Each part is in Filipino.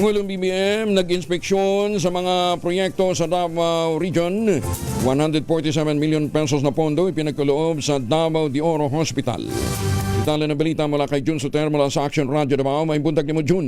Pangulong BBM nag-inspeksyon sa mga proyekto sa Davao Region. 147 million pesos na pondo ipinagkaloob sa Davao de Oro Hospital. Detalye ng balita mula kay Jun Soter mula sa Action Radio Davao. May buntag ni mo, Jun.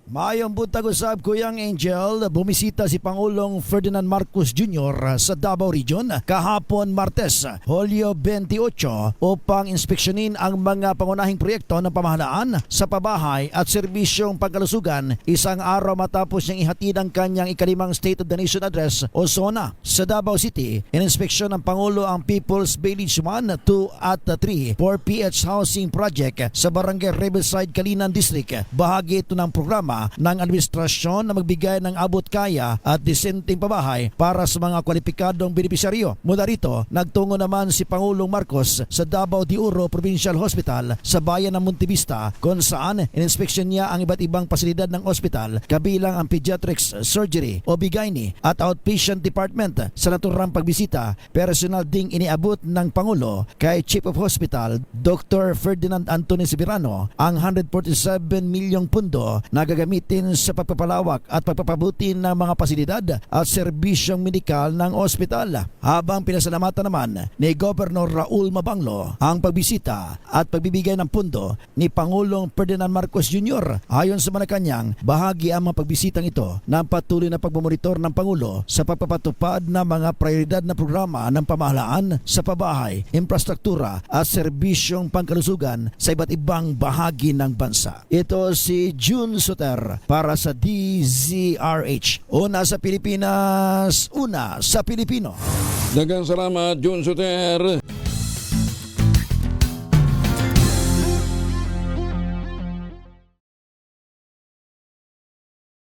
Maayong buntag usab, Kuyang Angel. Bumisita si Pangulong Ferdinand Marcos Jr. sa Davao Region kahapon Martes, Hulyo 28 upang inspeksyonin ang mga pangunahing proyekto ng pamahalaan sa pabahay at serbisyong pangkalusugan isang araw matapos niyang ihatid ang kanyang ikalimang State of the Nation Address o SONA. Sa Davao City, ininspeksyon ng Pangulo ang People's Village 1, 2 at 3 4PH Housing Project sa Barangay Riverside, Kalinan District. Bahagi ito ng programa ng administrasyon na magbigay ng abot kaya at disenteng pabahay para sa mga kwalipikadong benepisyaryo. Mula rito, nagtungo naman si Pangulong Marcos sa Davao de Oro Provincial Hospital sa bayan ng Montevista kung saan ininspeksyon niya ang iba't ibang pasilidad ng ospital kabilang ang pediatrics surgery o bigayni at outpatient department. Sa naturang pagbisita, personal ding iniabot ng Pangulo kay Chief of Hospital Dr. Ferdinand Anthony Sibirano ang 147 milyong pundo na gagamitin sa pagpapalawak at pagpapabuti ng mga pasilidad at serbisyong medikal ng ospital. Habang pinasalamatan naman ni Governor Raul Mabanglo ang pagbisita at pagbibigay ng pundo ni Pangulong Ferdinand Marcos Jr. Ayon sa Malacanang, bahagi ang mga pagbisitang ito ng patuloy na pagmomonitor ng Pangulo sa pagpapatupad ng mga prioridad na programa ng pamahalaan sa pabahay, infrastruktura at serbisyong pangkalusugan sa iba't ibang bahagi ng bansa. Ito si Jun Soter para sa DZRH. Una sa Pilipinas, una sa Pilipino. Daghang salamat, Jun Soter.